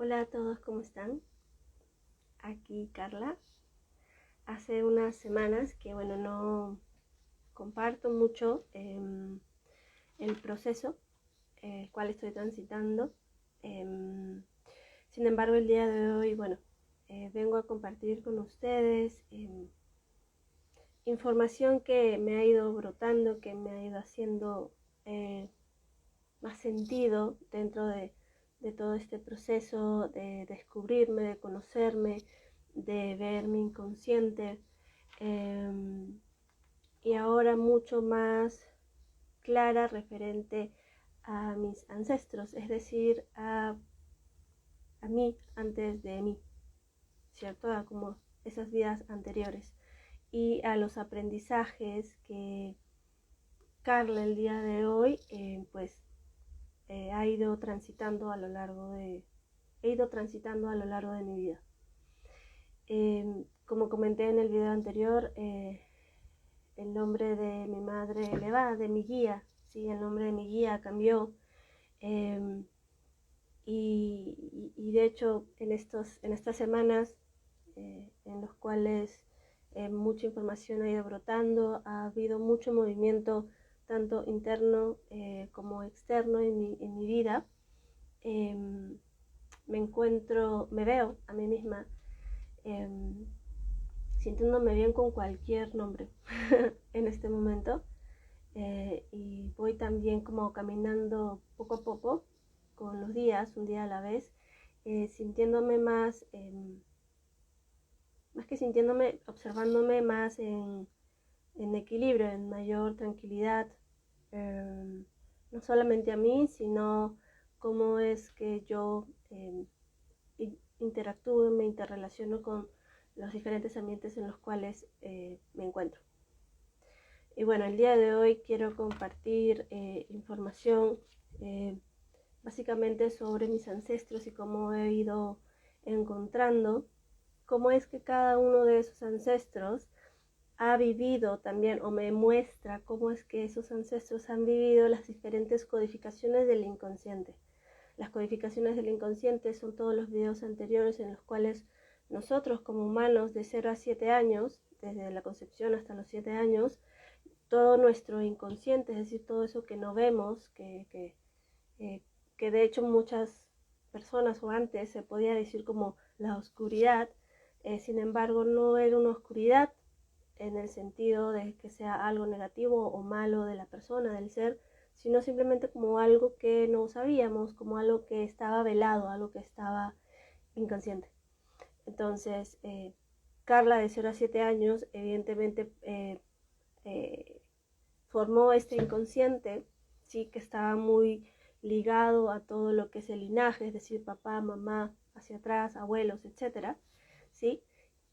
Hola a todos, ¿cómo están? Aquí Carla. Hace unas semanas que no comparto mucho el proceso el cual estoy transitando. Sin embargo, el día de hoy, vengo a compartir con ustedes información que me ha ido brotando, que me ha ido haciendo más sentido dentro de todo este proceso de descubrirme, de conocerme, de ver mi inconsciente, y ahora mucho más clara referente a mis ancestros, es decir, a mí antes de mí, ¿cierto? A como esas vidas anteriores y a los aprendizajes que Carla el día de hoy ha ido transitando a lo largo de mi vida. Como comenté en el video anterior, el nombre de mi madre de mi guía, ¿sí? El nombre de mi guía cambió, y de hecho en estas semanas en los cuales mucha información ha ido brotando, ha habido mucho movimiento tanto interno como externo en mi vida. Me veo a mí misma sintiéndome bien con cualquier nombre en este momento, y voy también como caminando poco a poco con los días, un día a la vez, sintiéndome más que sintiéndome, observándome más en equilibrio, en mayor tranquilidad, no solamente a mí, sino cómo es que yo interactúo, me interrelaciono con los diferentes ambientes en los cuales me encuentro. Y bueno, el día de hoy quiero compartir información básicamente sobre mis ancestros y cómo he ido encontrando cómo es que cada uno de esos ancestros ha vivido también, o me muestra cómo es que esos ancestros han vivido las diferentes codificaciones del inconsciente. Las codificaciones del inconsciente son todos los videos anteriores en los cuales nosotros como humanos de 0 a 7 años, desde la concepción hasta los 7 años, todo nuestro inconsciente, es decir, todo eso que no vemos, que de hecho muchas personas o antes se podía decir como la oscuridad, sin embargo no era una oscuridad en el sentido de que sea algo negativo o malo de la persona, del ser, sino simplemente como algo que no sabíamos, como algo que estaba velado, algo que estaba inconsciente. Entonces, Carla de 0 a 7 años evidentemente formó este inconsciente, ¿sí? Que estaba muy ligado a todo lo que es el linaje, es decir, papá, mamá, hacia atrás, abuelos, etcétera, ¿sí?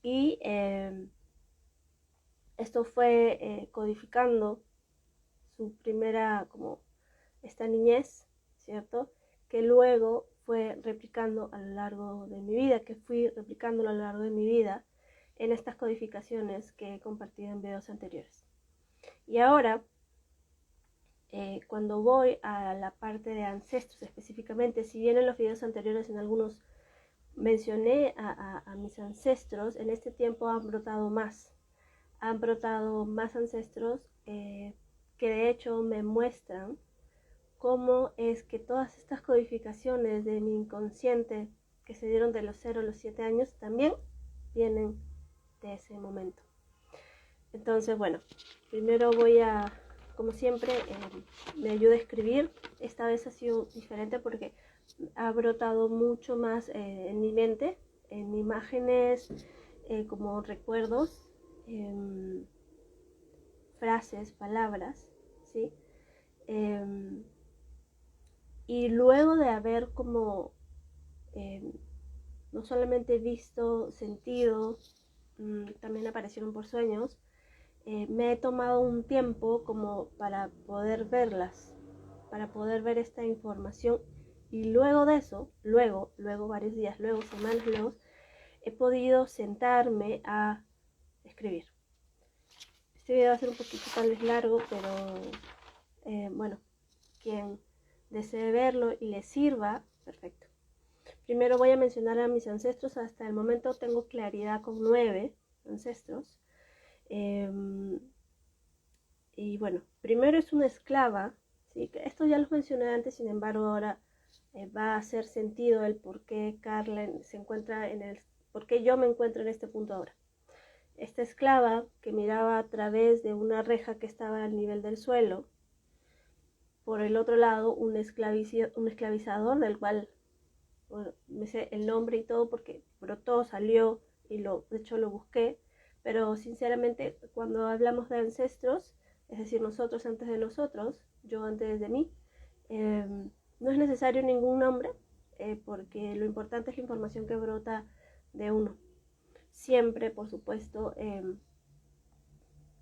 Y esto fue codificando su primera, como esta niñez, ¿cierto? Que luego fue replicando a lo largo de mi vida, que fui replicando a lo largo de mi vida en estas codificaciones que he compartido en videos anteriores. Y ahora, cuando voy a la parte de ancestros específicamente, si bien en los videos anteriores en algunos mencioné a mis ancestros, en este tiempo han brotado más ancestros que de hecho me muestran cómo es que todas estas codificaciones de mi inconsciente que se dieron de los 0 a los 7 años también vienen de ese momento. Entonces, bueno, primero voy a, como siempre, me ayuda a escribir. Esta vez ha sido diferente porque ha brotado mucho más en mi mente, en imágenes, como recuerdos, frases, palabras, ¿sí? Y luego de haber como no solamente visto, sentido, también aparecieron por sueños, me he tomado un tiempo como para poder verlas, para poder ver esta información, y luego de eso, luego varios días, luego semanas, luego he podido sentarme a escribir. Este video va a ser un poquito tal vez largo, pero bueno, quien desee verlo y le sirva, perfecto. Primero voy a mencionar a mis ancestros. Hasta el momento tengo claridad con 9 ancestros. Y bueno, primero es una esclava, ¿sí? Esto ya los mencioné antes, sin embargo ahora va a hacer sentido el por qué Carla se encuentra por qué yo me encuentro en este punto ahora. Esta esclava que miraba a través de una reja que estaba al nivel del suelo, por el otro lado un esclavizador del cual, bueno, me sé el nombre y todo porque brotó, salió y de hecho lo busqué, pero sinceramente cuando hablamos de ancestros, es decir, nosotros antes de nosotros, yo antes de mí, no es necesario ningún nombre, porque lo importante es la información que brota de uno. Siempre, por supuesto,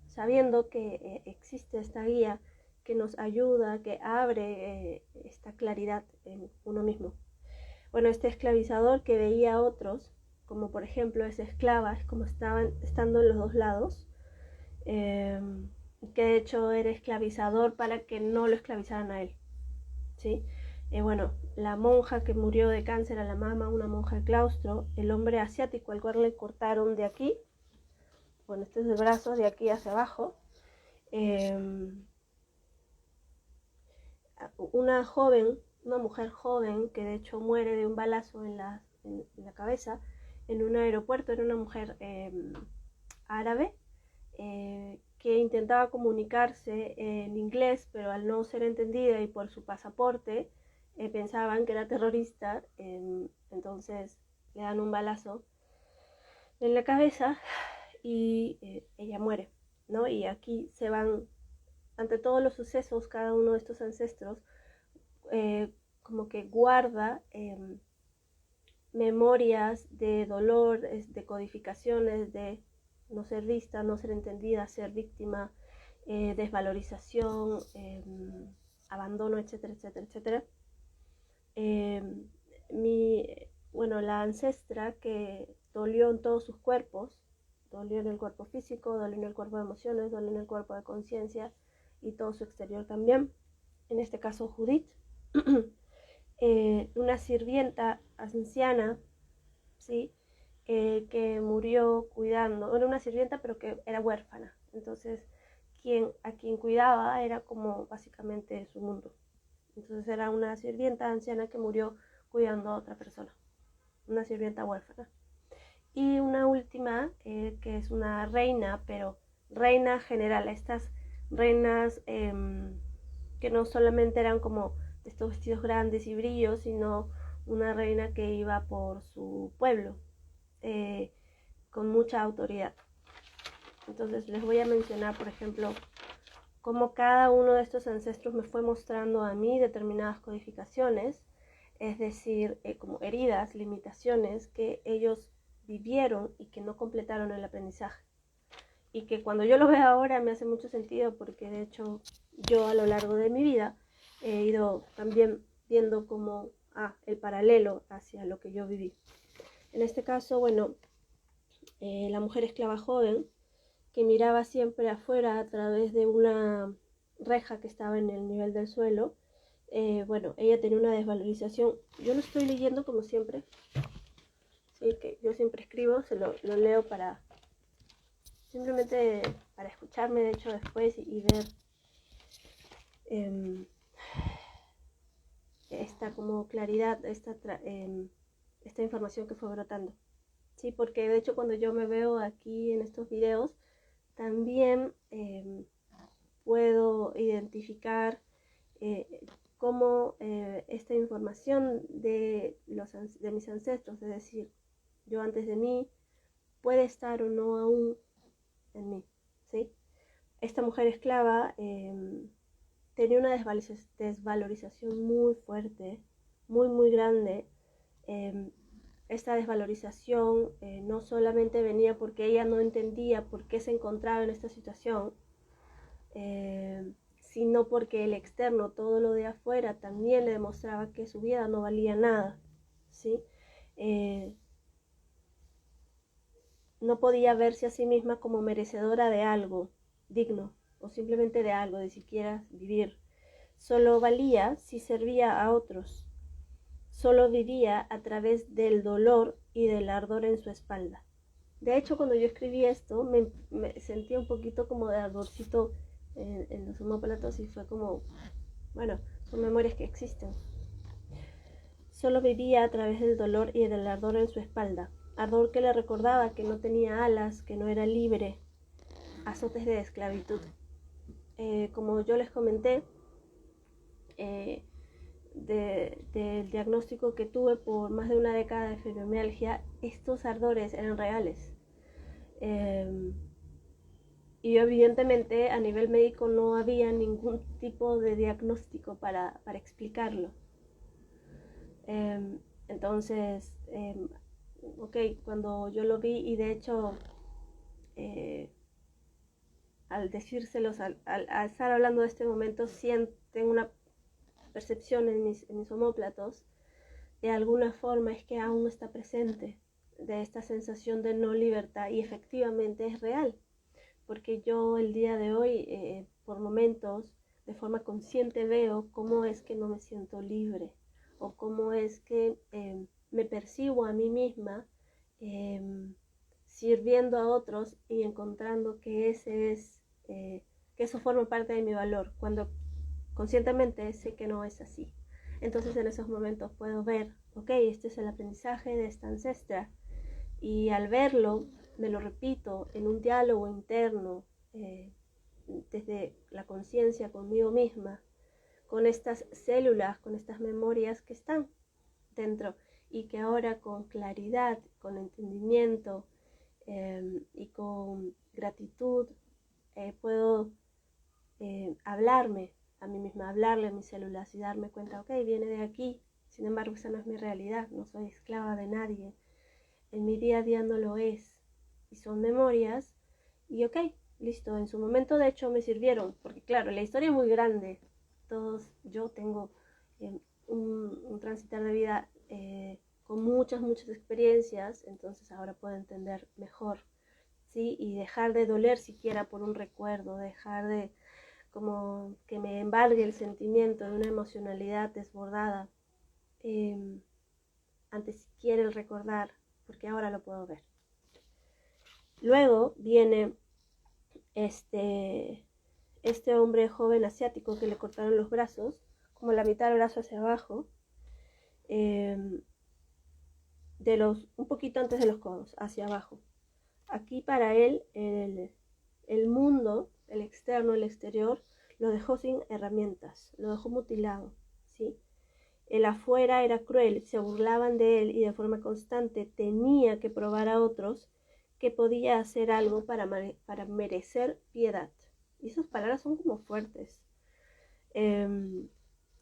sabiendo que existe esta guía que nos ayuda, que abre esta claridad en uno mismo. Bueno, este esclavizador que veía a otros, como por ejemplo esa esclava, es como estaban estando en los dos lados, que de hecho era esclavizador para que no lo esclavizaran a él, ¿sí? Bueno, la monja que murió de cáncer a la mama, una monja del claustro, el hombre asiático al cual le cortaron de aquí, bueno, este es el brazo, de aquí hacia abajo, una mujer joven que de hecho muere de un balazo en la cabeza en un aeropuerto, era una mujer árabe, que intentaba comunicarse en inglés, pero al no ser entendida y por su pasaporte pensaban que era terrorista, entonces le dan un balazo en la cabeza y ella muere, ¿no? Y aquí se van, ante todos los sucesos, cada uno de estos ancestros como que guarda memorias de dolor, de codificaciones, de no ser vista, no ser entendida, ser víctima, desvalorización, abandono, etcétera, etcétera, etcétera. Bueno, la ancestra que dolió en todos sus cuerpos, dolió en el cuerpo físico, dolió en el cuerpo de emociones, dolió en el cuerpo de conciencia y todo su exterior también, en este caso Judith, una sirvienta anciana, ¿sí? Que murió cuidando, era una sirvienta pero que era huérfana, entonces a quien cuidaba era como básicamente su mundo. Entonces era una sirvienta anciana que murió cuidando a otra persona, una sirvienta huérfana. Y una última, que es una reina, pero reina general, estas reinas que no solamente eran como de estos vestidos grandes y brillos, sino una reina que iba por su pueblo, con mucha autoridad. Entonces les voy a mencionar, por ejemplo, cómo cada uno de estos ancestros me fue mostrando a mí determinadas codificaciones, es decir, como heridas, limitaciones que ellos vivieron y que no completaron el aprendizaje. Y que cuando yo lo veo ahora me hace mucho sentido, porque de hecho yo a lo largo de mi vida he ido también viendo como el paralelo hacia lo que yo viví. En este caso, bueno, la mujer esclava joven que miraba siempre afuera a través de una reja que estaba en el nivel del suelo. Bueno, ella tenía una desvalorización. Yo lo estoy leyendo como siempre, ¿sí? Que yo siempre escribo, lo leo simplemente para escucharme, de hecho, después y ver esta como claridad, esta información que fue brotando. Sí, porque de hecho cuando yo me veo aquí en estos videos, también puedo identificar cómo esta información de mis ancestros, es decir, yo antes de mí, puede estar o no aún en mí, ¿sí? Esta mujer esclava tenía una desvalorización muy fuerte, muy, muy grande. Esta desvalorización no solamente venía porque ella no entendía por qué se encontraba en esta situación, sino porque el externo, todo lo de afuera, también le demostraba que su vida no valía nada, ¿sí? No podía verse a sí misma como merecedora de algo digno, o simplemente de algo, de siquiera vivir. Solo valía si servía a otros. solo vivía a través del dolor y del ardor en su espalda. De hecho, cuando yo escribí esto, me sentí un poquito como de ardorcito en los omóplatos y fue como, bueno, son memorias que existen. Solo vivía a través del dolor y del ardor en su espalda, ardor que le recordaba que no tenía alas, que no era libre, azotes de esclavitud. Como yo les comenté, del diagnóstico que tuve por más de una década de fibromialgia, estos ardores eran reales. Y evidentemente a nivel médico no había ningún tipo de diagnóstico para explicarlo. Entonces, ok, cuando yo lo vi y de hecho al decírselos, al estar hablando de este momento, sienten una percepción en mis omóplatos, de alguna forma es que aún está presente de esta sensación de no libertad y efectivamente es real, porque yo el día de hoy, por momentos, de forma consciente veo cómo es que no me siento libre o cómo es que me percibo a mí misma sirviendo a otros y encontrando que que eso forma parte de mi valor, cuando conscientemente sé que no es así. Entonces en esos momentos puedo ver, ok, este es el aprendizaje de esta ancestra, y al verlo me lo repito en un diálogo interno, desde la conciencia conmigo misma, con estas células, con estas memorias que están dentro y que ahora con claridad, con entendimiento y con gratitud puedo hablarme a mí misma, hablarle a mis células y darme cuenta, ok, viene de aquí, sin embargo esa no es mi realidad, no soy esclava de nadie, en mi día a día no lo es, y son memorias, y ok, listo, en su momento de hecho me sirvieron, porque claro, la historia es muy grande, yo tengo un transitar de vida con muchas experiencias, entonces ahora puedo entender mejor, ¿sí? Y dejar de doler siquiera por un recuerdo, dejar de como que me embargue el sentimiento de una emocionalidad desbordada ante siquiera el recordar, porque ahora lo puedo ver. Luego viene este hombre joven asiático que le cortaron los brazos, como la mitad del brazo hacia abajo, un poquito antes de los codos, hacia abajo. Aquí para él el mundo, el externo, el exterior, lo dejó sin herramientas, lo dejó mutilado, ¿sí? El afuera era cruel, se burlaban de él y de forma constante tenía que probar a otros que podía hacer algo para merecer piedad. Y esas palabras son como fuertes.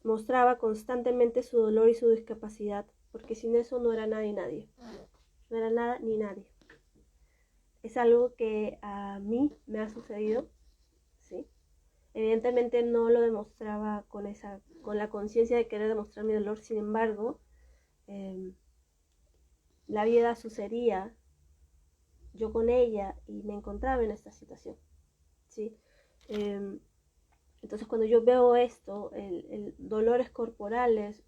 Mostraba constantemente su dolor y su discapacidad, porque sin eso no era nada y nadie. No era nada ni nadie. Es algo que a mí me ha sucedido, ¿sí? Evidentemente no lo demostraba con la conciencia de querer demostrar mi dolor, sin embargo, la vida sucedía, yo con ella, y me encontraba en esta situación, ¿sí? Entonces cuando yo veo esto, el dolores corporales,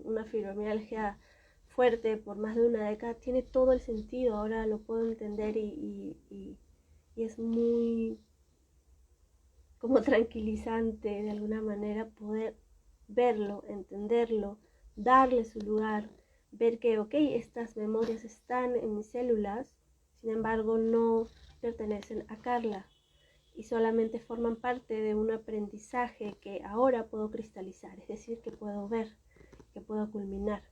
una fibromialgia fuerte por más de una década, tiene todo el sentido, ahora lo puedo entender y es muy como tranquilizante de alguna manera poder verlo, entenderlo, darle su lugar, ver que, ok, estas memorias están en mis células, sin embargo no pertenecen a Carla y solamente forman parte de un aprendizaje que ahora puedo cristalizar, es decir, que puedo ver, que puedo culminar.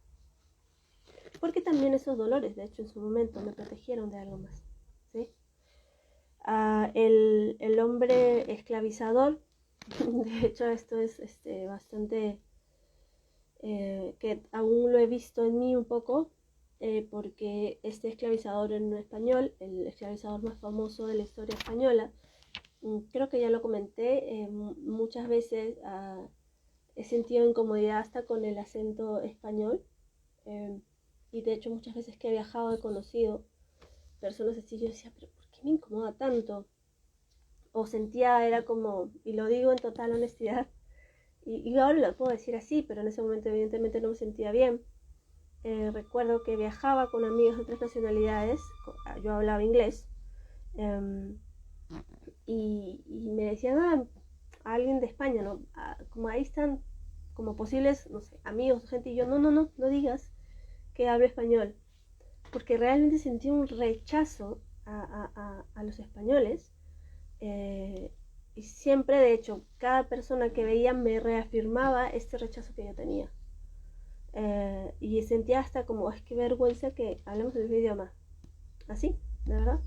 Porque también esos dolores, de hecho, en su momento me protegieron de algo más, ¿sí? El hombre esclavizador, de hecho esto es bastante, que aún lo he visto en mí un poco, porque este esclavizador en español, el esclavizador más famoso de la historia española, creo que ya lo comenté, muchas veces he sentido incomodidad hasta con el acento español, y de hecho muchas veces que he viajado he conocido personas así, yo decía, pero ¿por qué me incomoda tanto? O sentía, era como, y lo digo en total honestidad, y ahora lo puedo decir así, pero en ese momento evidentemente no me sentía bien, recuerdo que viajaba con amigos de otras nacionalidades, yo hablaba inglés, y me decían, alguien de España, ¿no? Como ahí están como posibles, no sé, amigos, gente, y yo, no digas que hablo español, porque realmente sentí un rechazo a los españoles, y siempre, de hecho, cada persona que veía me reafirmaba este rechazo que yo tenía. Y sentía hasta como, es que vergüenza que hablemos el mismo idioma. Así, de verdad.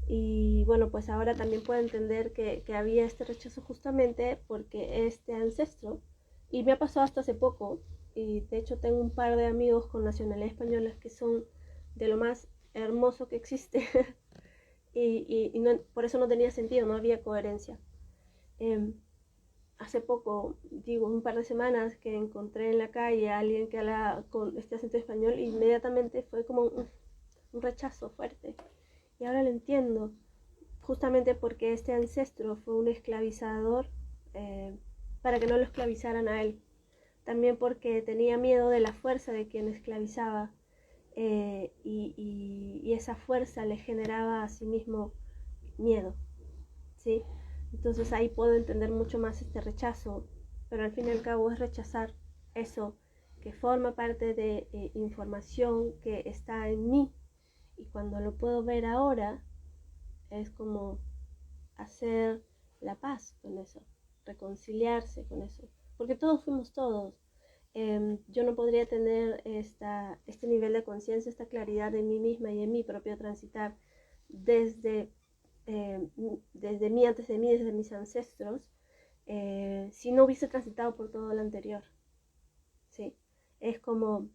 Y bueno, pues ahora también puedo entender que había este rechazo justamente porque este ancestro, y me ha pasado hasta hace poco, y de hecho tengo un par de amigos con nacionalidad española que son de lo más hermoso que existe, y no, por eso no tenía sentido, no había coherencia. Hace poco, digo, un par de semanas que encontré en la calle a alguien que habla con este acento español, e inmediatamente fue como un rechazo fuerte. Y ahora lo entiendo, justamente porque este ancestro fue un esclavizador, para que no lo esclavizaran a él. También porque tenía miedo de la fuerza de quien esclavizaba, y esa fuerza le generaba a sí mismo miedo, ¿sí? Entonces ahí puedo entender mucho más este rechazo, pero al fin y al cabo es rechazar eso que forma parte de información que está en mí, y cuando lo puedo ver ahora es como hacer la paz con eso, reconciliarse con eso, porque todos fuimos todos. Yo no podría tener este nivel de conciencia, esta claridad de mí misma y en mi propio transitar desde, desde mí, antes de mí, desde mis ancestros, si no hubiese transitado por todo lo anterior. ¿Sí? Es como,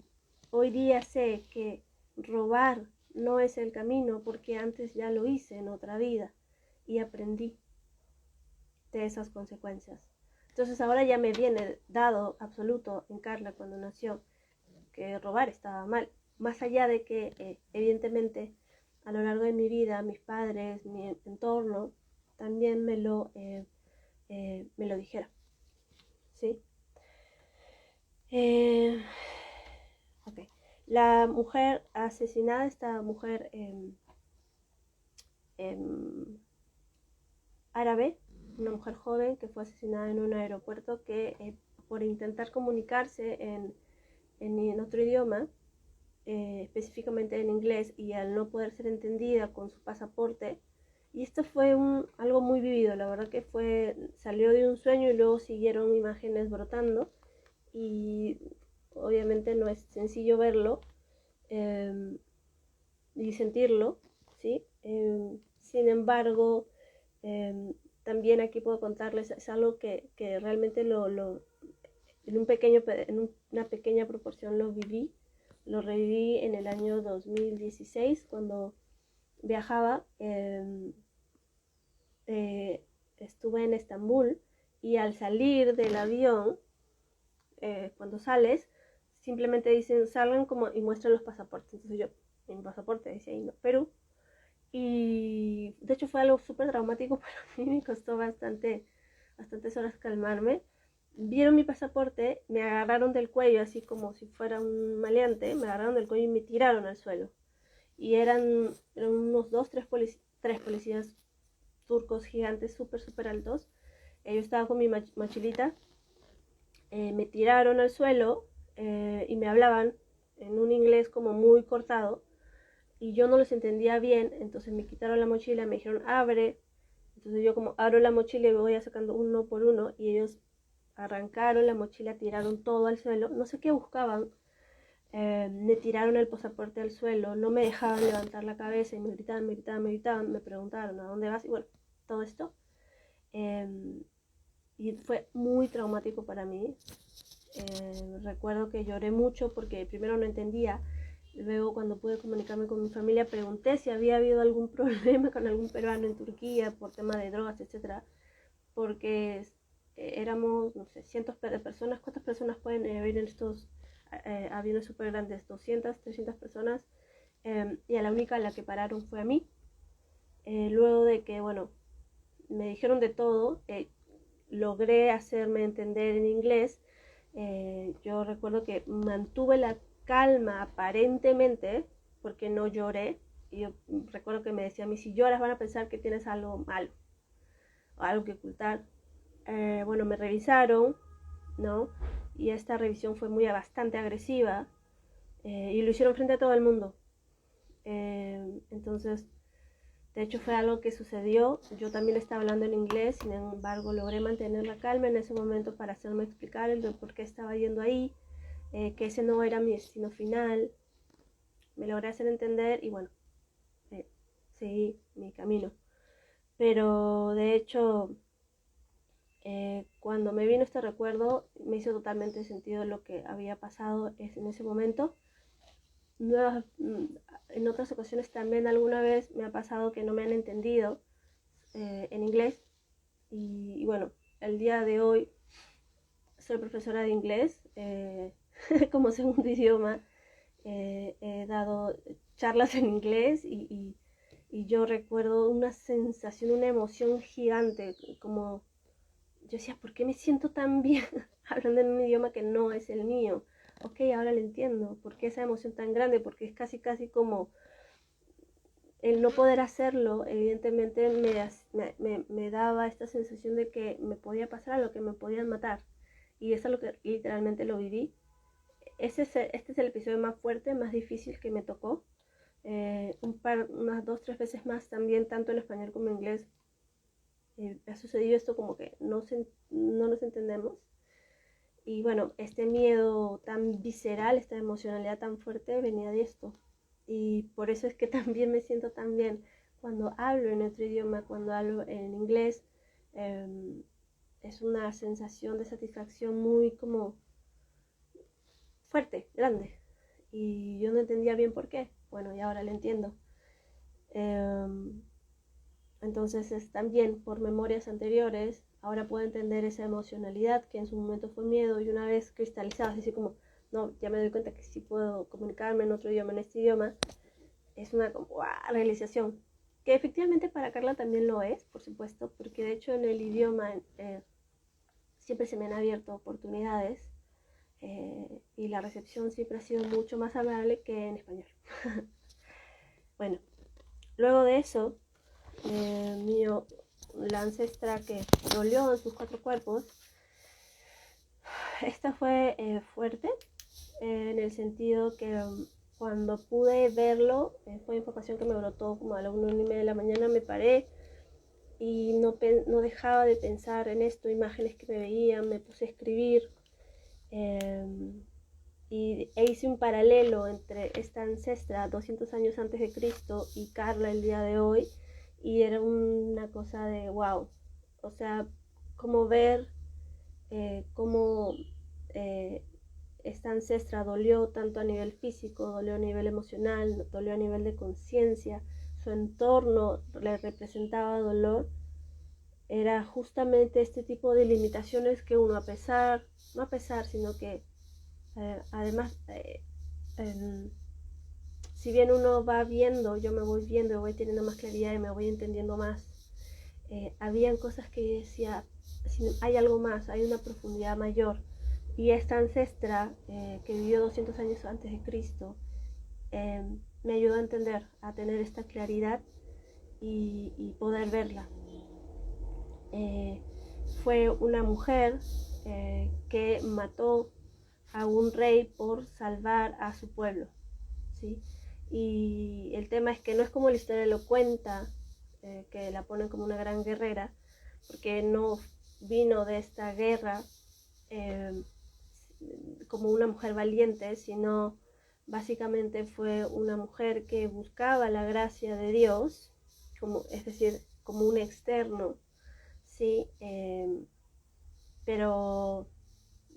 hoy día sé que robar no es el camino porque antes ya lo hice en otra vida y aprendí de esas consecuencias. Entonces ahora ya me viene dado absoluto en Carla cuando nació que robar estaba mal, más allá de que evidentemente a lo largo de mi vida mis padres, mi entorno también me lo dijera, ¿sí? Okay. La mujer asesinada, esta mujer árabe, una mujer joven que fue asesinada en un aeropuerto que por intentar comunicarse en otro idioma, específicamente en inglés, y al no poder ser entendida con su pasaporte, y esto fue algo muy vivido, la verdad que salió de un sueño y luego siguieron imágenes brotando, y obviamente no es sencillo verlo, y sentirlo, ¿sí? Sin embargo, también aquí puedo contarles, es algo que realmente en una pequeña proporción lo reviví en el año 2016 cuando viajaba, estuve en Estambul, y al salir del avión, cuando sales, simplemente dicen salgan como y muestran los pasaportes. Entonces yo, en mi pasaporte decía ahí, no, Perú. Y de hecho fue algo súper traumático para mí, me costó bastantes horas calmarme. Vieron mi pasaporte, me agarraron del cuello así como si fuera un maleante, me agarraron del cuello y me tiraron al suelo. Y eran unos tres policías turcos gigantes, súper altos. Yo estaba con mi mochilita, me tiraron al suelo, y me hablaban en un inglés como muy cortado, y yo no los entendía bien, entonces me quitaron la mochila, me dijeron abre, entonces yo como abro la mochila y me voy sacando uno por uno, y ellos arrancaron la mochila, tiraron todo al suelo, no sé qué buscaban, me tiraron el pasaporte al suelo, no me dejaban levantar la cabeza y me gritaban, me preguntaron a dónde vas, y bueno, todo esto, y fue muy traumático para mí. Recuerdo que lloré mucho porque primero no entendía. Luego, cuando pude comunicarme con mi familia, pregunté si había habido algún problema con algún peruano en Turquía por tema de drogas, etcétera, porque éramos, no sé, cientos de personas. ¿Cuántas personas pueden haber en estos aviones súper grandes? 200, 300 personas, y a la única a la que pararon fue a mí. Luego de que, bueno, me dijeron de todo, logré hacerme entender en inglés. Yo recuerdo que mantuve la calma aparentemente, porque no lloré. Y yo recuerdo que me decían, si lloras van a pensar que tienes algo malo, o algo que ocultar. Bueno, me revisaron, ¿no? Y esta revisión fue bastante agresiva, y lo hicieron frente a todo el mundo. Entonces, de hecho fue algo que sucedió. Yo también estaba hablando en inglés, sin embargo logré mantener la calma en ese momento para hacerme explicar el por qué estaba yendo ahí, que ese no era mi destino final. Me logré hacer entender y bueno, seguí mi camino. Pero de hecho, cuando me vino este recuerdo, me hizo totalmente sentido lo que había pasado en ese momento. En otras ocasiones también alguna vez me ha pasado que no me han entendido en inglés. Y bueno, el día de hoy soy profesora de inglés como segundo idioma. He dado charlas en inglés y yo recuerdo una sensación, una emoción gigante, como yo decía, ¿por qué me siento tan bien hablando en un idioma que no es el mío? Ok, ahora lo entiendo, ¿por qué esa emoción tan grande? Porque es casi como el no poder hacerlo, evidentemente me daba esta sensación de que me podía pasar algo, que me podían matar. Y eso es lo que literalmente lo viví. Este es el episodio más fuerte, más difícil que me tocó. Unas 2-3 veces más también, tanto en español como en inglés, ha sucedido esto, como que no nos entendemos. Y bueno, este miedo tan visceral, esta emocionalidad tan fuerte venía de esto. Y por eso es que también me siento tan bien cuando hablo en otro idioma, cuando hablo en inglés. Es una sensación de satisfacción muy como fuerte, grande. Y yo no entendía bien por qué. Bueno, y ahora lo entiendo. Entonces es también por memorias anteriores, ahora puedo entender esa emocionalidad que en su momento fue miedo, y una vez cristalizada, así como, no, ya me doy cuenta que sí puedo comunicarme en otro idioma, en este idioma, es una realización, que efectivamente para Carla también lo es, por supuesto, porque de hecho en el idioma siempre se me han abierto oportunidades, y la recepción siempre ha sido mucho más amable que en español. Bueno, luego de eso, la ancestra que dolió en sus 4 cuerpos, esta fue fuerte, en el sentido que cuando pude verlo, fue información que me brotó como a la 1:30 de la mañana. Me paré y no dejaba de pensar en esto, imágenes que me veían, me puse a escribir, e hice un paralelo entre esta ancestra 200 años antes de Cristo y Carla el día de hoy, y era una cosa de wow. O sea, como ver cómo esta ancestra dolió tanto a nivel físico, dolió a nivel emocional, dolió a nivel de conciencia, su entorno le representaba dolor. Era justamente este tipo de limitaciones que uno, no a pesar, sino que además, si bien uno va viendo, yo me voy viendo, voy teniendo más claridad y me voy entendiendo más, habían cosas que yo decía, hay algo más, hay una profundidad mayor. Y esta ancestra que vivió 200 años antes de Cristo, me ayudó a entender, a tener esta claridad y poder verla. Fue una mujer que mató a un rey por salvar a su pueblo, ¿sí? Y el tema es que no es como la historia lo cuenta, que la ponen como una gran guerrera, porque no vino de esta guerra como una mujer valiente, sino básicamente fue una mujer que buscaba la gracia de Dios, es decir, como un externo, ¿sí? Pero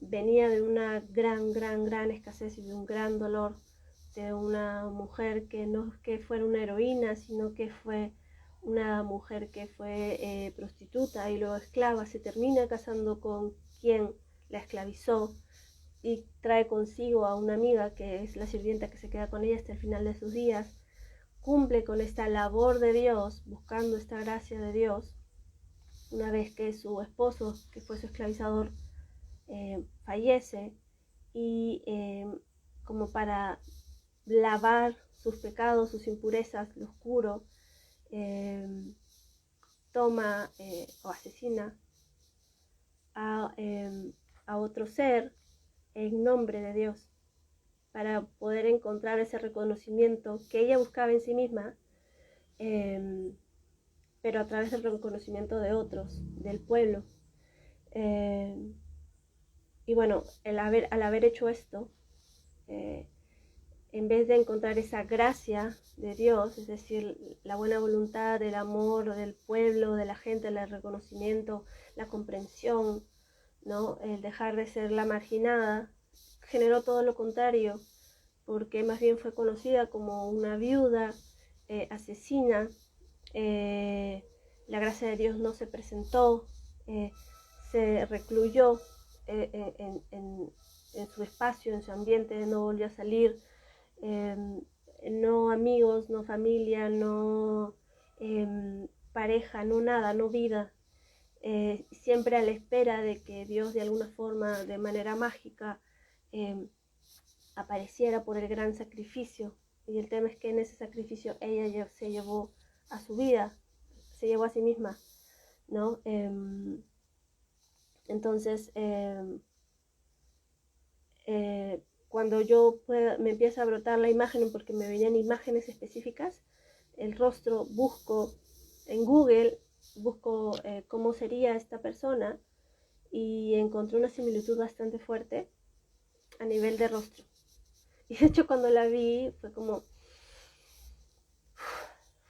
venía de una gran escasez y de un gran dolor, de una mujer que no es que fuera una heroína, sino que fue una mujer que fue prostituta y luego esclava, se termina casando con quien la esclavizó y trae consigo a una amiga que es la sirvienta que se queda con ella hasta el final de sus días. Cumple con esta labor de Dios, buscando esta gracia de Dios, una vez que su esposo, que fue su esclavizador, fallece, y como para lavar sus pecados, sus impurezas, lo oscuro, toma o asesina a otro ser en nombre de Dios, para poder encontrar ese reconocimiento que ella buscaba en sí misma, pero a través del reconocimiento de otros, del pueblo. Y bueno, al haber hecho esto, en vez de encontrar esa gracia de Dios, es decir, la buena voluntad, el amor del pueblo, de la gente, el reconocimiento, la comprensión, ¿no? El dejar de ser la marginada, generó todo lo contrario, porque más bien fue conocida como una viuda, asesina. La gracia de Dios no se presentó, se recluyó en su espacio, en su ambiente, no volvió a salir. No amigos, no familia, no pareja, no nada, no vida. Siempre a la espera de que Dios de alguna forma, de manera mágica, apareciera por el gran sacrificio. Y el tema es que en ese sacrificio ella se llevó a su vida, se llevó a sí misma, ¿no? Entonces, cuando me empieza a brotar la imagen, porque me venían imágenes específicas, el rostro, busco en Google, busco cómo sería esta persona, y encontré una similitud bastante fuerte a nivel de rostro. Y de hecho cuando la vi fue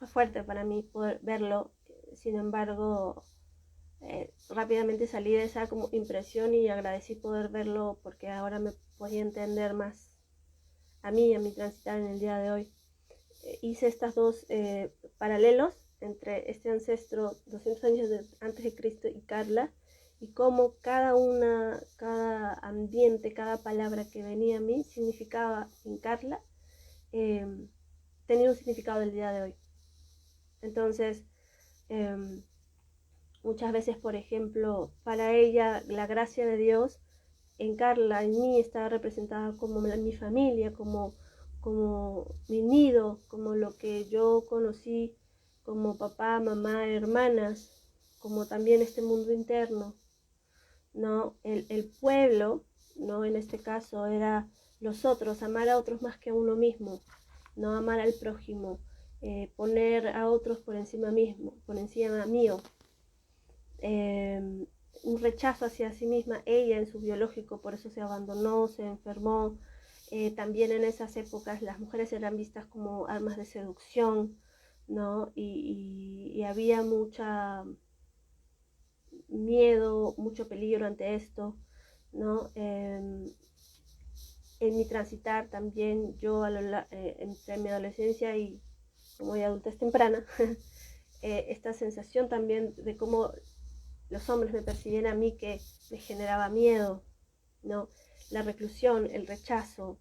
fuerte para mí poder verlo. Sin embargo, rápidamente salí de esa como impresión y agradecí poder verlo, porque ahora me podía entender más a mi transitar en el día de hoy. Hice estas dos paralelos entre este ancestro 200 años antes de Cristo y Carla, y cómo cada ambiente, cada palabra que venía a mí significaba en Carla, tenía un significado del día de hoy. Entonces, muchas veces, por ejemplo, para ella la gracia de Dios en Carla, en mí, estaba representada como mi familia, como mi nido, como lo que yo conocí como papá, mamá, hermanas, como también este mundo interno, ¿no? El pueblo, ¿no? En este caso era los otros, amar a otros más que a uno mismo, no amar al prójimo, poner a otros por encima mío. Un rechazo hacia sí misma, ella en su biológico, por eso se abandonó, se enfermó. También en esas épocas las mujeres eran vistas como armas de seducción, ¿no? Y había mucha miedo, mucho peligro ante esto, ¿no? En mi transitar también, yo entre mi adolescencia y como ya adultez temprana, esta sensación también de cómo los hombres me percibían a mí, que me generaba miedo, ¿no? La reclusión, el rechazo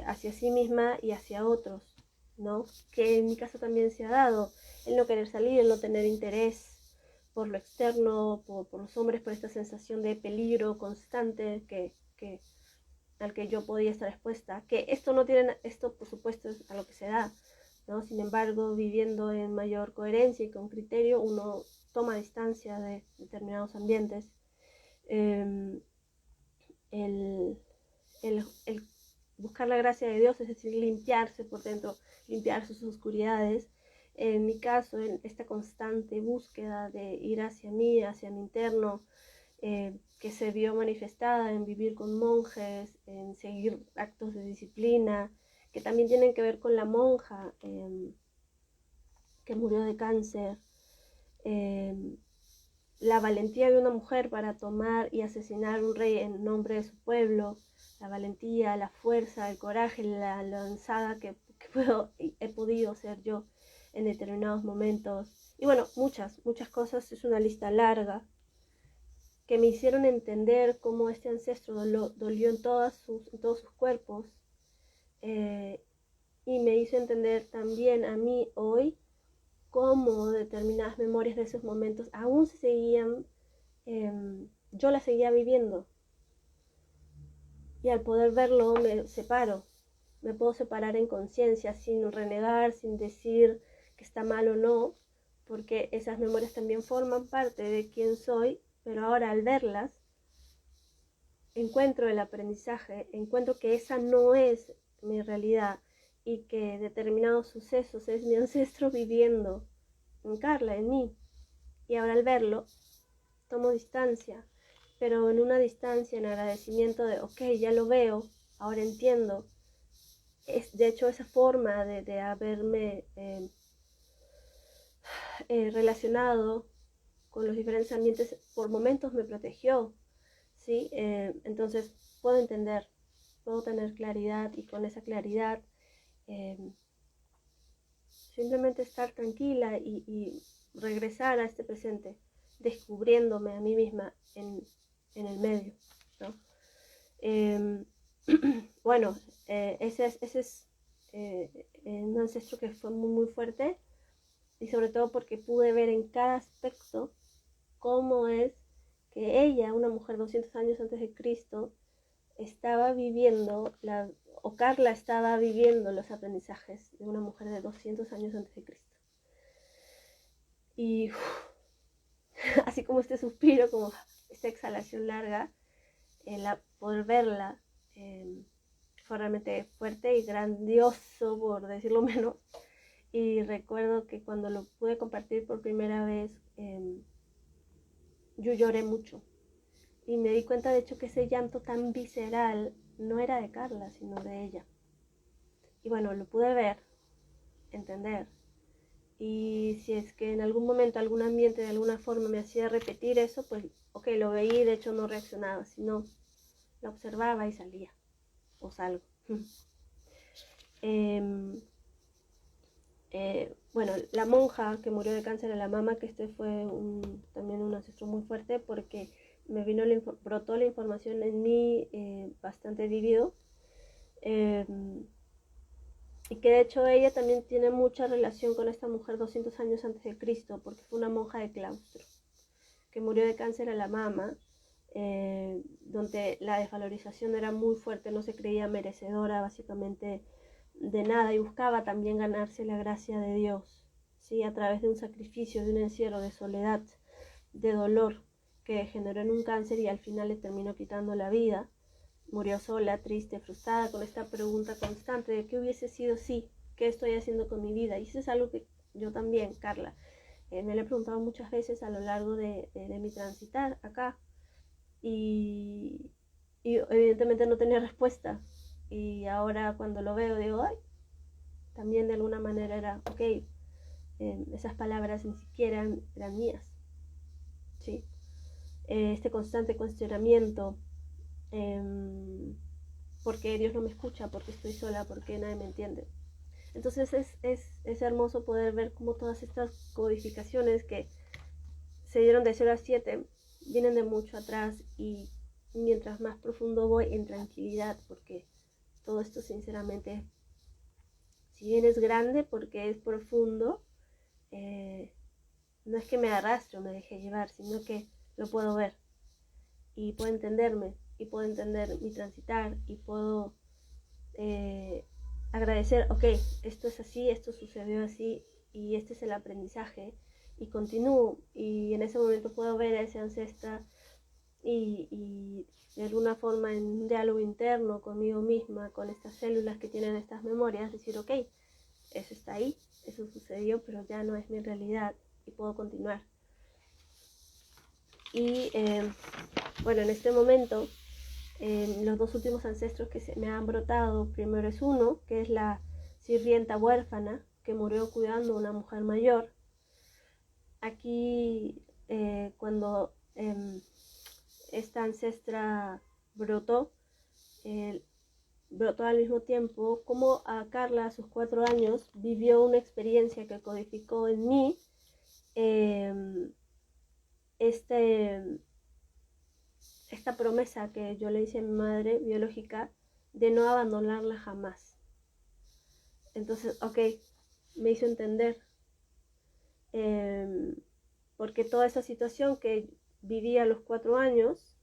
hacia sí misma y hacia otros, ¿no? Que en mi caso también se ha dado, el no querer salir, el no tener interés por lo externo, por los hombres, por esta sensación de peligro constante al que yo podía estar expuesta. Que esto por supuesto es a lo que se da, ¿no? Sin embargo, viviendo en mayor coherencia y con criterio, uno toma distancia de determinados ambientes. El buscar la gracia de Dios, es decir, limpiarse por dentro, limpiar sus oscuridades. En mi caso, en esta constante búsqueda de ir hacia mí interno, que se vio manifestada en vivir con monjes, en seguir actos de disciplina, que también tienen que ver con la monja que murió de cáncer. La valentía de una mujer para tomar y asesinar a un rey en nombre de su pueblo, la valentía, la fuerza, el coraje, la lanzada que he podido ser yo en determinados momentos. Y bueno, muchas cosas, es una lista larga, que me hicieron entender cómo este ancestro dolió en todos sus cuerpos, y me hizo entender también a mí hoy cómo determinadas memorias de esos momentos aún se seguían, yo las seguía viviendo, Y al poder verlo me separo, me puedo separar en conciencia, sin renegar, sin decir que está mal o no, porque esas memorias también forman parte de quién soy, pero ahora al verlas encuentro el aprendizaje, encuentro que esa no es mi realidad y que determinados sucesos es mi ancestro viviendo en Carla, en mí. Y ahora al verlo, tomo distancia, pero en una distancia, en agradecimiento de, ok, ya lo veo, ahora entiendo. De hecho, esa forma de haberme relacionado con los diferentes ambientes por momentos me protegió, ¿sí? Entonces puedo entender, puedo tener claridad y con esa claridad eh, simplemente estar tranquila y regresar a este presente, descubriéndome a mí misma en el medio, ¿no? Bueno, ese es un ancestro que fue muy, muy fuerte y sobre todo porque pude ver en cada aspecto cómo es que ella, una mujer 200 años antes de Cristo, estaba viviendo, o Carla estaba viviendo los aprendizajes de una mujer de 200 años antes de Cristo. Y así como este suspiro, como esta exhalación larga, poder verla fue realmente fuerte y grandioso, por decirlo menos. Y recuerdo que cuando lo pude compartir por primera vez, yo lloré mucho. Y me di cuenta, de hecho, que ese llanto tan visceral no era de Carla, sino de ella. Y bueno, lo pude ver, entender. Y si es que en algún momento, algún ambiente de alguna forma me hacía repetir eso, pues, ok, lo veía y de hecho no reaccionaba, sino lo observaba y salía, o salgo. Bueno, la monja que murió de cáncer a la mama, que este fue también un ancestro muy fuerte porque me brotó la información en mí bastante vivido. Y que de hecho ella también tiene mucha relación con esta mujer 200 años antes de Cristo, porque fue una monja de claustro que murió de cáncer a la mama, donde la desvalorización era muy fuerte, no se creía merecedora básicamente de nada y buscaba también ganarse la gracia de Dios, ¿sí? A través de un sacrificio, de un encierro, de soledad, de dolor que generó en un cáncer y al final le terminó quitando la vida. Murió sola, triste, frustrada, con esta pregunta constante de qué hubiese sido si, qué estoy haciendo con mi vida. Y eso es algo que yo también, Carla, me lo he preguntado muchas veces a lo largo de mi transitar acá. Y evidentemente no tenía respuesta. Y ahora cuando lo veo digo, ay, también de alguna manera era, ok, esas palabras ni siquiera eran mías, ¿sí? Este constante cuestionamiento, porque Dios no me escucha, porque estoy sola, porque nadie me entiende. Entonces es hermoso poder ver cómo todas estas codificaciones que se dieron de 0 a 7 vienen de mucho atrás y mientras más profundo voy en tranquilidad, porque todo esto sinceramente, si bien es grande porque es profundo, no es que me arrastre o me deje llevar, sino que lo puedo ver y puedo entenderme y puedo entender mi transitar y puedo agradecer, ok, esto es así, esto sucedió así y este es el aprendizaje y continúo y en ese momento puedo ver a ese ancestro y de alguna forma en un diálogo interno conmigo misma, con estas células que tienen estas memorias, decir, ok, eso está ahí, eso sucedió, pero ya no es mi realidad y puedo continuar. Y bueno, en este momento, los dos últimos ancestros que se me han brotado, primero es uno, que es la sirvienta huérfana, que murió cuidando a una mujer mayor. Aquí, cuando esta ancestra brotó, brotó al mismo tiempo, como a Carla a sus 4 años vivió una experiencia que codificó en mí esta promesa que yo le hice a mi madre biológica de no abandonarla jamás. Entonces, ok, me hizo entender, porque toda esa situación que viví a los 4 años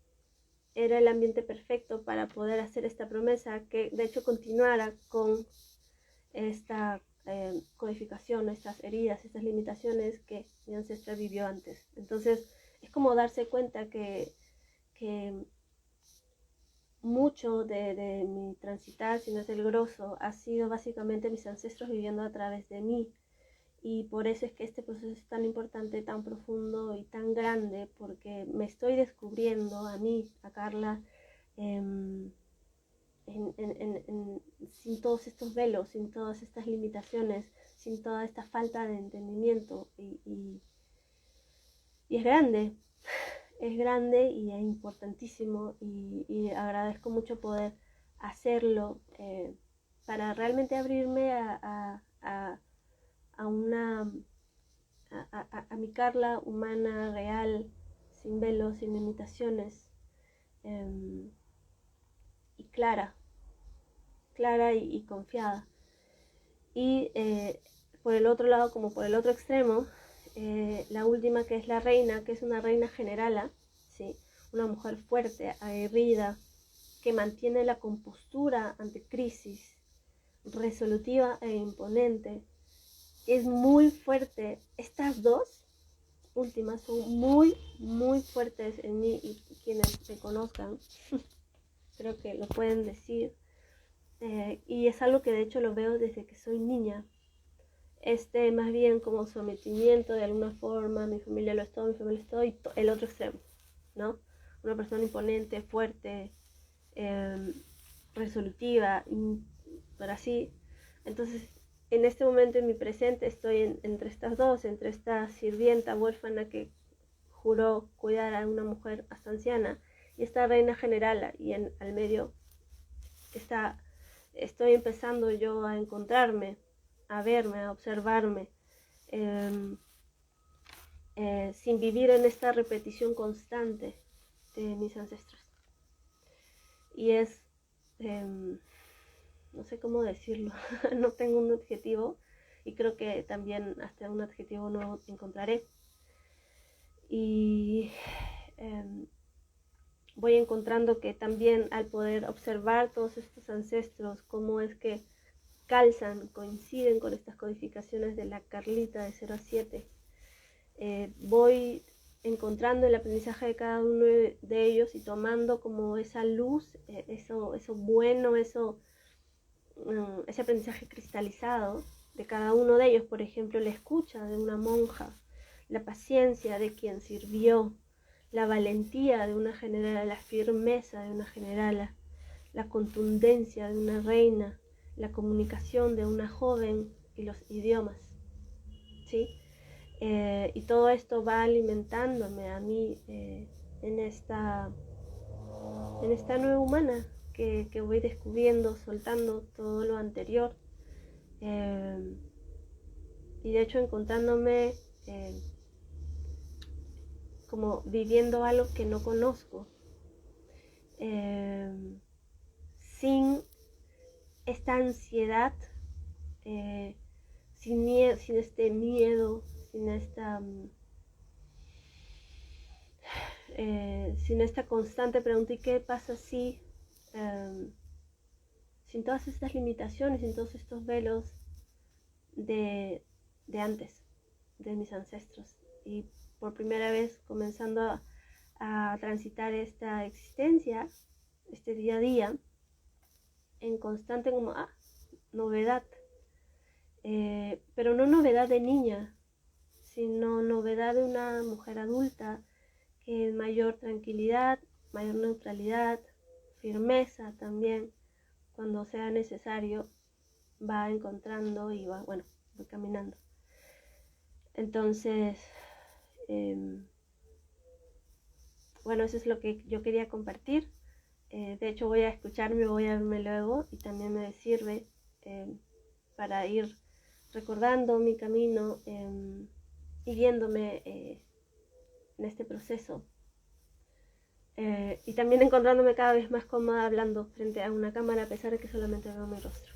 era el ambiente perfecto para poder hacer esta promesa, que de hecho continuara con esta codificación, estas heridas, estas limitaciones que mi ancestra vivió antes. Entonces es como darse cuenta que mucho de mi transitar, si no es el grosso, ha sido básicamente mis ancestros viviendo a través de mí. Y por eso es que este proceso es tan importante, tan profundo y tan grande, porque me estoy descubriendo a mí, a Carla, sin todos estos velos, sin todas estas limitaciones, sin toda esta falta de entendimiento. Y es grande y es importantísimo, y agradezco mucho poder hacerlo para realmente abrirme a una a mi Carla humana, real, sin velos, sin limitaciones, y clara y confiada. Y por el otro lado, como por el otro extremo, la última, que es la reina, que es una reina generala, ¿sí? Una mujer fuerte, aguerrida, que mantiene la compostura ante crisis, resolutiva e imponente. Es muy fuerte. Estas dos últimas son muy, muy fuertes en mí, y quienes me conozcan creo que lo pueden decir. Y es algo que de hecho lo veo desde que soy niña. Más bien como sometimiento de alguna forma, mi familia lo es todo, mi familia es todo, y el otro extremo, ¿no? Una persona imponente, fuerte, resolutiva, pero así. Entonces, en este momento, en mi presente, estoy entre estas dos, entre esta sirvienta huérfana que juró cuidar a una mujer hasta anciana, y esta reina generala, y al medio estoy empezando yo a encontrarme, a verme, a observarme, sin vivir en esta repetición constante de mis ancestros. Y no sé cómo decirlo, no tengo un adjetivo, y creo que también hasta un adjetivo no encontraré. Y voy encontrando que también al poder observar todos estos ancestros, cómo es que calzan, coinciden con estas codificaciones de la Carlita de 0 a 7, voy encontrando el aprendizaje de cada uno de ellos y tomando como esa luz, eso bueno, ese aprendizaje cristalizado de cada uno de ellos. Por ejemplo, la escucha de una monja, la paciencia de quien sirvió, la valentía de una generala, la firmeza de una generala, la contundencia de una reina, la comunicación de una joven y los idiomas, ¿sí? Y todo esto va alimentándome a mí en esta nueva humana que voy descubriendo, soltando todo lo anterior, y de hecho encontrándome como viviendo algo que no conozco, sin esta ansiedad, sin este miedo, sin esta constante pregunta: ¿y qué pasa si? Sin todas estas limitaciones, sin todos estos velos de antes, de mis ancestros. Y por primera vez comenzando a transitar esta existencia, este día a día, en constante como novedad, pero no novedad de niña, sino novedad de una mujer adulta, que en mayor tranquilidad, mayor neutralidad, firmeza también, cuando sea necesario, va encontrando y voy caminando. Entonces, eso es lo que yo quería compartir. De hecho, voy a escucharme, voy a verme luego, y también me sirve para ir recordando mi camino y viéndome en este proceso. Y también encontrándome cada vez más cómoda hablando frente a una cámara, a pesar de que solamente veo mi rostro.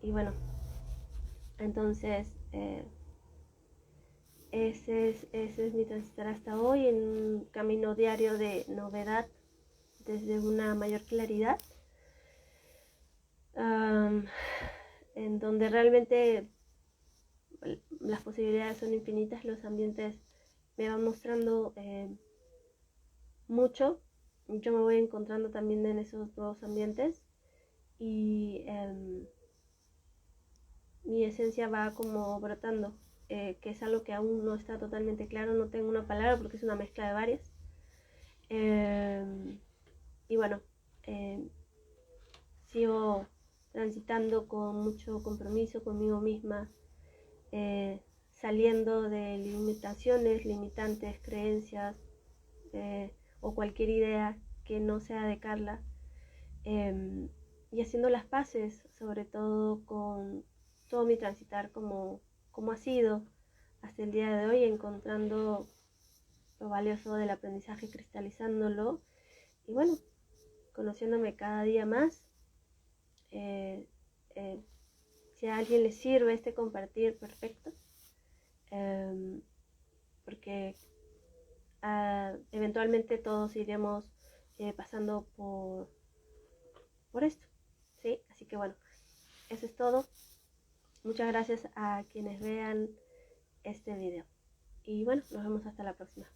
Y bueno, entonces ese es mi transitar hasta hoy, en un camino diario de novedad, desde una mayor claridad, en donde realmente las posibilidades son infinitas, los ambientes me van mostrando mucho, yo me voy encontrando también en esos nuevos ambientes y mi esencia va como brotando, que es algo que aún no está totalmente claro, no tengo una palabra porque es una mezcla de varias. Y bueno, sigo transitando con mucho compromiso conmigo misma, saliendo de limitaciones, limitantes, creencias o cualquier idea que no sea de Carla, y haciendo las paces, sobre todo con todo mi transitar como ha sido hasta el día de hoy, encontrando lo valioso del aprendizaje, cristalizándolo y bueno, conociéndome cada día más. Eh, eh, si a alguien le sirve este compartir, perfecto, porque eventualmente todos iremos pasando por esto, ¿sí? Así que bueno, eso es todo. Muchas gracias a quienes vean este video. Y bueno, nos vemos hasta la próxima.